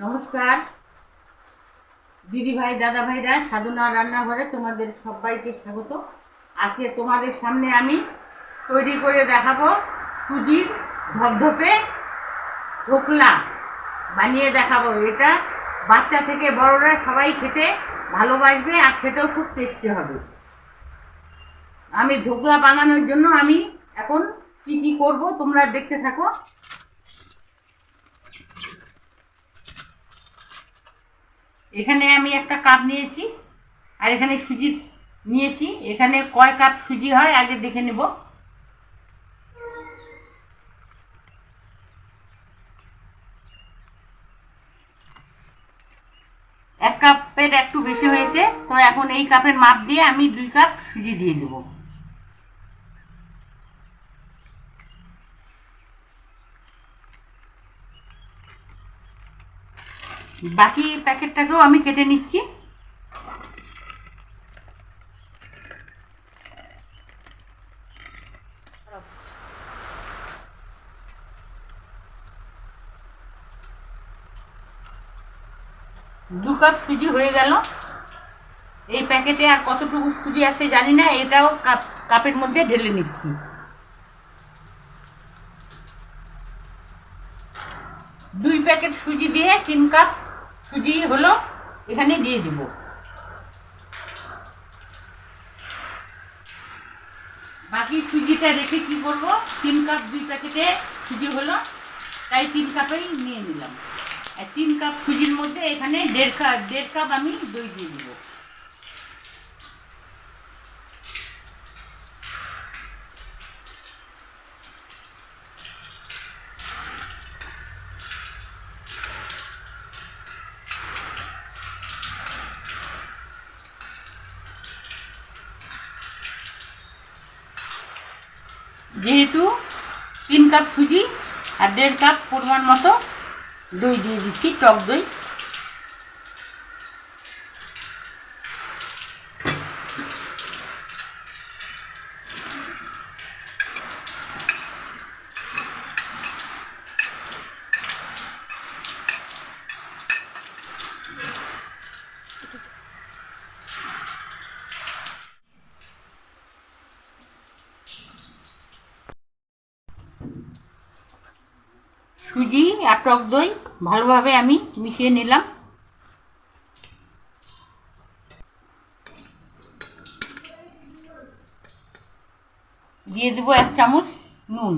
নমস্কার দিদি ভাই দাদা ভাইরা, সাধনা রান্নাঘরে তোমাদের সবাইকে স্বাগত। আজকে তোমাদের সামনে আমি তৈরি করে দেখাবো সুজির ধপধপে ধোকলা বানিয়ে দেখাবো। এটা বাচ্চা থেকে বড়রা সবাই খেতে ভালোবাসবে আর খেতেও খুব টেস্টি হবে। আমি ধোকলা বানানোর জন্য আমি এখন কি কি করব তোমরা দেখতে থাকো। এখানে আমি একটা কাপ নিয়েছি আর এখানে সুজি নিয়েছি। এখানে কয় কাপ সুজি হয় আগে দেখে নেব। এক কাপের একটু বেশি হয়েছে, তো এখন এই কাপের মাপ দিয়ে আমি 2 কাপ সুজি দিয়ে দেব। বাকি প্যাকেটটাকেও আমি কেটে নিচ্ছি। দু কাপ সুজি হয়ে গেল। এই প্যাকেটে আর কতটুকু সুজি আছে জানি না, এটাও কাপের মধ্যে ঢেলে নিচ্ছি। 2 প্যাকেট সুজি দিয়ে 3 কাপ সুজি হলো, এখানে দিয়ে দিব। বাকি সুজিটা রেখে কি করব, 3 কাপ 2 প্যাকেটে সুজি হলো, তাই 3 কাপেই নিয়ে নিলাম। আর 3 কাপ সুজির মধ্যে এখানে 1.5 কাপ আমি দই দিয়ে দিব। যেহেতু 3 কাপ সুজি আর 1.5 কাপ পরিমাণ মতো দই দিয়ে দিচ্ছি, টক দই। সুজি আর টক দই ভালোভাবে আমি মিশিয়ে নিলাম। দিয়ে দেবো 1 চামচ নুন।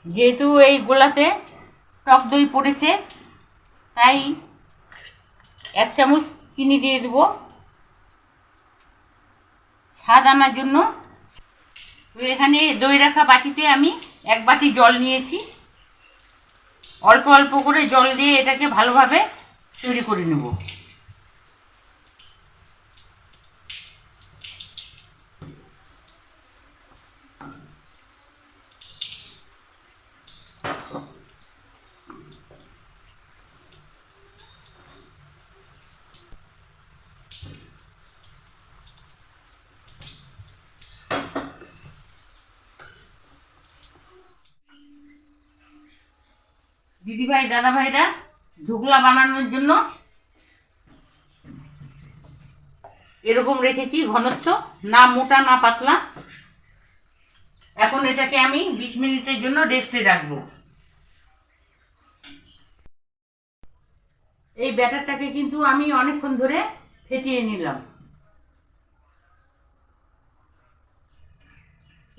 যেহেতু এই গোলাতে টক দই পড়েছে, তাই 1 চামচ চিনি দিয়ে দেবো স্বাদ আনার জন্য। এখানে দই রাখা বাটিতে আমি 1 বাটি জল নিয়েছি। অল্প অল্প করে জল দিয়ে এটাকে ভালোভাবে তৈরি করে নেব। দিদিভাই দাদা ভাইরা, ধোকলা বানানোর জন্য এরকম রেখেছি ঘনত্ব, না মোটা না পাতলা। এখন এটাকে আমি 20 মিনিটের জন্য রেস্টে রাখবো। এই ব্যাটারটাকে কিন্তু আমি অনেকক্ষণ ধরে ফেটিয়ে নিলাম।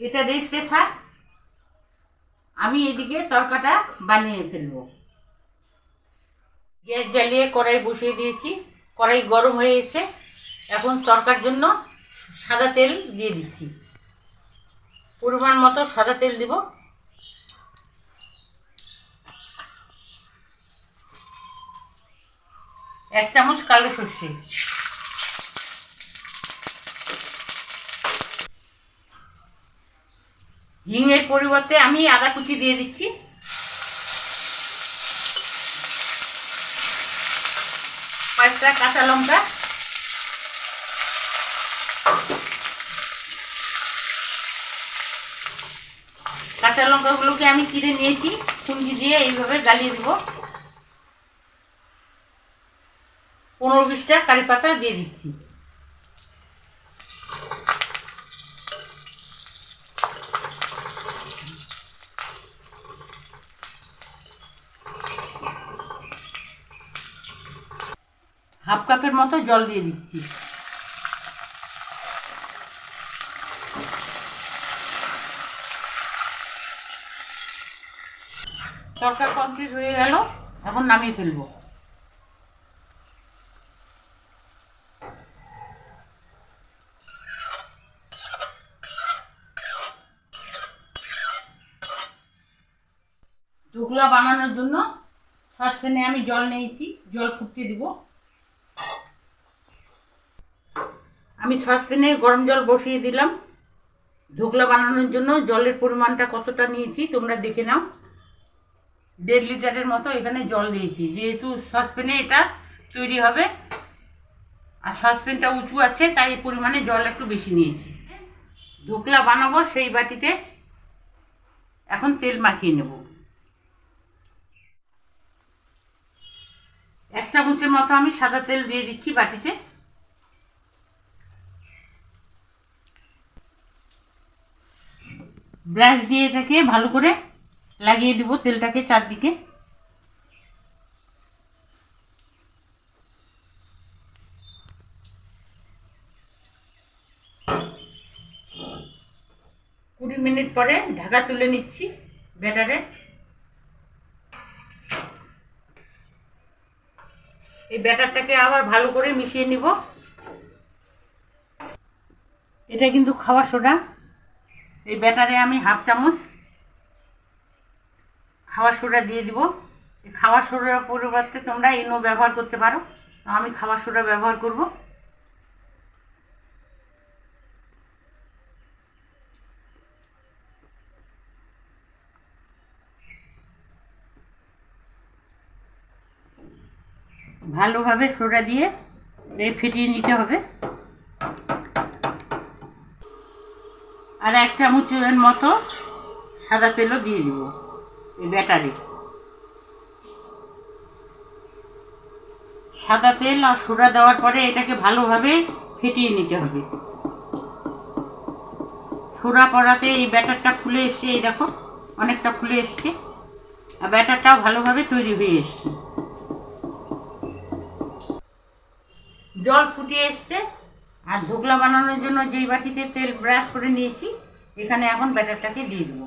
এটা রেস্টে থাক, আমি এদিকে তরকাটা বানিয়ে ফেলবো। গ্যাস জ্বালিয়ে কড়াই বসিয়ে দিয়েছি, কড়াই গরম হয়ে গেছে। এখন তরকার জন্য সাদা তেল দিয়ে দিচ্ছি। পরিমাণ মতো সাদা তেল দিব। এক চামচ কালো সর্ষে, হিঙের পরিবর্তে আমি আদা কুচি দিয়ে দিচ্ছি। 5টা কাঁচা লঙ্কা, কাঁচা লঙ্কাগুলোকে আমি চিড়ে নিয়েছি, খুন্তি দিয়ে এইভাবে গালিয়ে দেব। 15-20টা কারি পাতা দিয়ে দিচ্ছি। হাফ কাপের মতো জল দিয়ে দিচ্ছি। তরকা কমপ্লিট হয়ে গেল, এখন নামিয়ে ফেলবো। ঢোকলা বানানোর জন্য সসপ্যানে আমি জল নিয়েছি, জল ফুটতে দিব। আমি সসপ্যানে গরম জল বসিয়ে দিলাম। ঢোকলা বানানোর জন্য জলের পরিমাণটা কতটা নিয়েছি তোমরা দেখে নাও। 1.5 লিটারের মতো এখানে জল দিয়েছি, যেহেতু সসপ্যানে এটা তৈরি হবে আর সসপ্যানটা উঁচু আছে তাই এই পরিমাণে জল একটু বেশি নিয়েছি। ঢোকলা বানাবো সেই বাটিতে এখন তেল মাখিয়ে নেব। 1 চামচের মতো আমি সাদা তেল দিয়ে দিচ্ছি বাটিতে। ব্রাশ দিয়ে এটাকে ভালো করে লাগিয়ে দিব তেলটাকে চারদিকে। কুড়ি মিনিট পরে ঢাকা তুলে নিচ্ছি ব্যাটারে। এই ব্যাটারটাকে আবার ভালো করে মিশিয়ে নিব। এটা কিন্তু খাওয়া সোডা। এই ব্যাটারে আমি হাফ চামচ খাওয়া সোডা দিয়ে দিব। এই খাওয়া সোডার পরিবর্তে তোমরা ইনো ব্যবহার করতে পারো, আমি খাওয়া সোডা ব্যবহার করব। ভালোভাবে সোডা দিয়ে ফেটিয়ে নিতে হবে। আর 1 চামচের মতো সাদা তেলও দিয়ে দিব এই ব্যাটারে। সাদা তেল আর সোডা দেওয়ার পরে এটাকে ভালোভাবে ফেটিয়ে নিতে হবে। সোডা পড়াতে এই ব্যাটারটা ফুলে এসছে, এই দেখো অনেকটা ফুলে এসছে আর ব্যাটারটাও ভালোভাবে তৈরি হয়ে এসছে। জল ফুটিয়ে এসছে আর ঢোকলা বানানোর জন্য যেই বাটিতে তেল ব্রাশ করে নিয়েছি এখানে এখন ব্যাটারটাকে দিয়ে দেবো।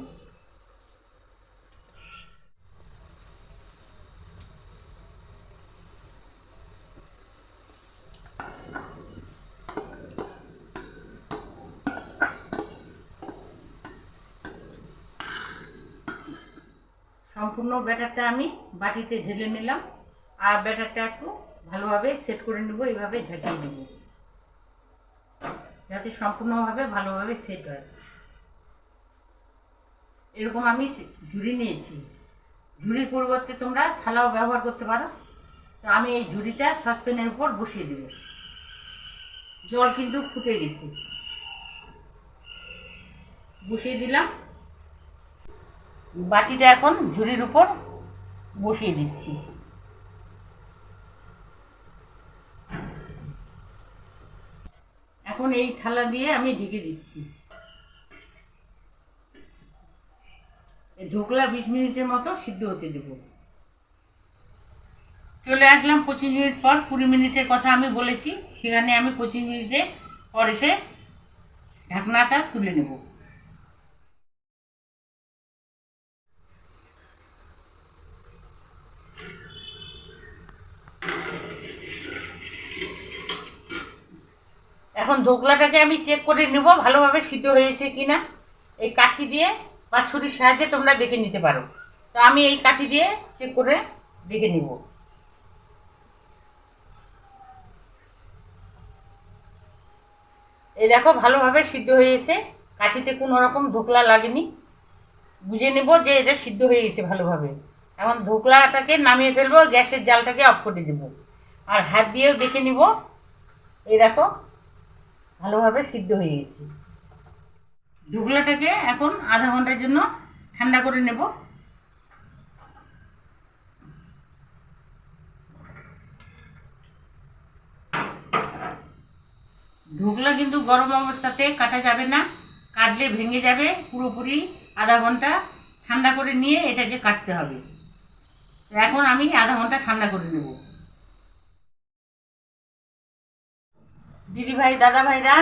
সম্পূর্ণ ব্যাটারটা আমি বাটিতে ঢেলে নিলাম আর ব্যাটারটা একটু ভালোভাবে সেট করে নেব, এইভাবে ঝাঁকিয়ে নেব যাতে সম্পূর্ণভাবে ভালোভাবে সেট হয়। এরকম আমি ঝুড়ি নিয়েছি, ঝুড়ির পরিবর্তে তোমরা থালাও ব্যবহার করতে পারো। তো আমি এই ঝুড়িটা সসপ্যানের উপর বসিয়ে দেব। জল কিন্তু ফুটে গেছে, বসিয়ে দিলাম। বাটিটা এখন ঝুড়ির উপর বসিয়ে দিচ্ছি। এখন এই থালা দিয়ে আমি ঢেকে দিচ্ছি। ঢোকলা 20 মিনিটের মতো সিদ্ধ হতে দেব। চলে আসলাম 25 মিনিট পর। 20 মিনিটের কথা আমি বলেছি, সেখানে আমি 25 মিনিটে পর এসে ঢাকনাটা তুলে নেব। এখন ঢোকলাটাকে আমি চেক করে নেব ভালোভাবে সিদ্ধ হয়েছে কিনা। এই কাঠি দিয়ে বা ছুরির সাহায্যে তোমরা দেখে নিতে পারো। তো আমি এই কাঠি দিয়ে চেক করে দেখে নিব। এই দেখো ভালোভাবে সিদ্ধ হয়েছে, কাঠিতে কোনো রকম ঢোকলা লাগেনি। বুঝে নেব যে এটা সিদ্ধ হয়ে গেছে ভালোভাবে। এখন ঢোকলাটাকে নামিয়ে ফেলবো, গ্যাসের জালটাকে অফ করে দেব আর হাত দিয়েও দেখে নিব। এই দেখো ভালোভাবে সিদ্ধ হয়ে গেছে। ধুগলাটাকে এখন আধা ঘন্টার জন্য ঠান্ডা করে নেব। ধুগলা কিন্তু গরম অবস্থাতে কাটা যাবে না, কাটলে ভেঙে যাবে। পুরোপুরি আধা ঘন্টা ঠান্ডা করে নিয়ে এটাকে কাটতে হবে। এখন আমি আধা ঘন্টা ঠান্ডা করে নেব। দিদিভাই দাদা ভাইরা,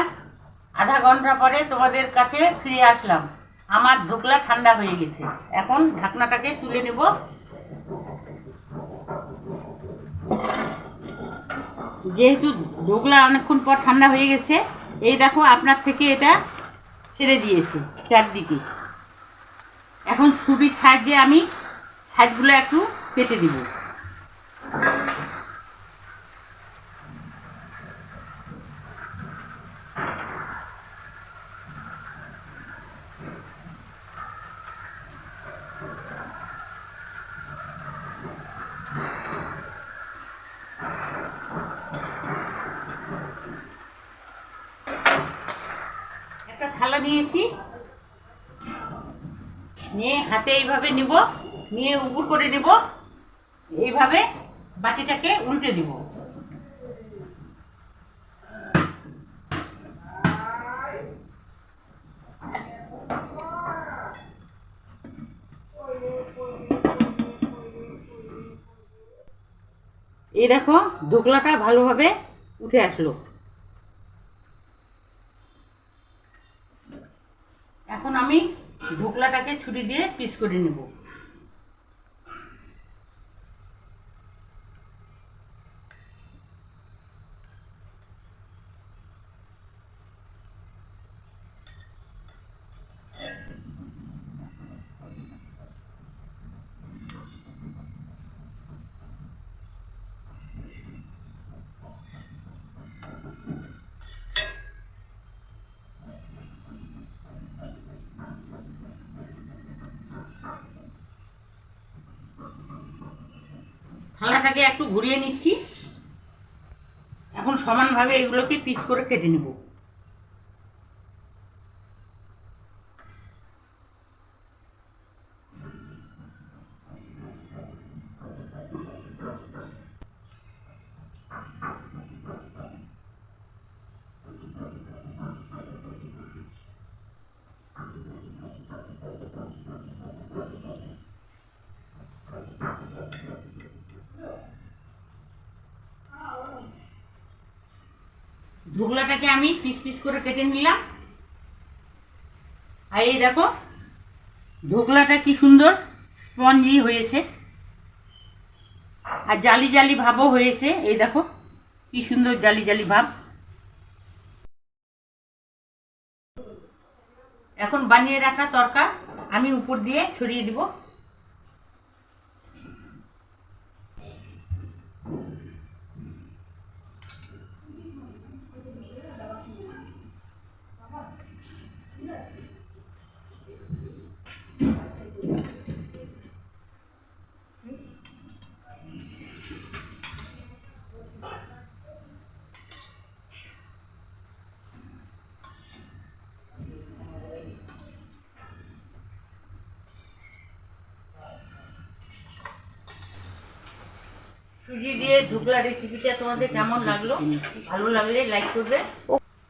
আধা ঘন্টা পরে তোমাদের কাছে ফিরে আসলাম। আমার ধুগলা ঠান্ডা হয়ে গেছে। এখন ঢাকনাটাকে তুলে নেব। যেহেতু ধুগলা অনেকক্ষণ পর ঠান্ডা হয়ে গেছে, এই দেখো আপনার থেকে এটা ছেড়ে দিয়েছি চারদিকে। এখন ছুরির সাহায্যে আমি সাইডগুলো একটু কেটে দিব। একটা থালা নিয়েছি, নিয়ে হাতে এইভাবে নিব, নিয়ে উপর করে নিব। এইভাবে বাটিটাকে উল্টে দিব। এই দেখো ধোকলাটা ভালোভাবে উঠে আসলো। এখন আমি ধোকলাটাকে ছুরি দিয়ে পিস করে নেব। থালাটাকে একটু ঘুরিয়ে নিচ্ছি। এখন সমানভাবে এগুলোকে পিস করে কেটে নেব। ধোকলাটাকে আমি পিস পিস করে কেটে নিলাম। আর এই দেখো ধোকলাটা কি সুন্দর স্পঞ্জি হয়েছে, আর জালি জালি ভাবও হয়েছে। এই দেখো কি সুন্দর জালি জালি ভাব। এখন বানিয়ে রাখা তরকা আমি উপর দিয়ে ছড়িয়ে দিব। সুজি দিয়ে ধোকলা রেসিপিটা তোমাদের কেমন লাগলো? ভালো লাগলে লাইক করবে।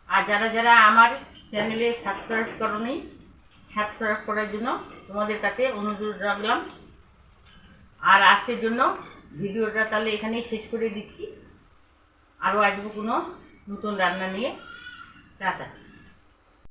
আর যারা যারা আমার চ্যানেলে সাবস্ক্রাইব করোনি, সাবস্ক্রাইব করার জন্য তোমাদের কাছে অনুরোধ রাখলাম। আর আজকের জন্য ভিডিওটা তাহলে এখানেই শেষ করে দিচ্ছি। আরও আসবো কোনো নতুন রান্না নিয়ে। টাটা।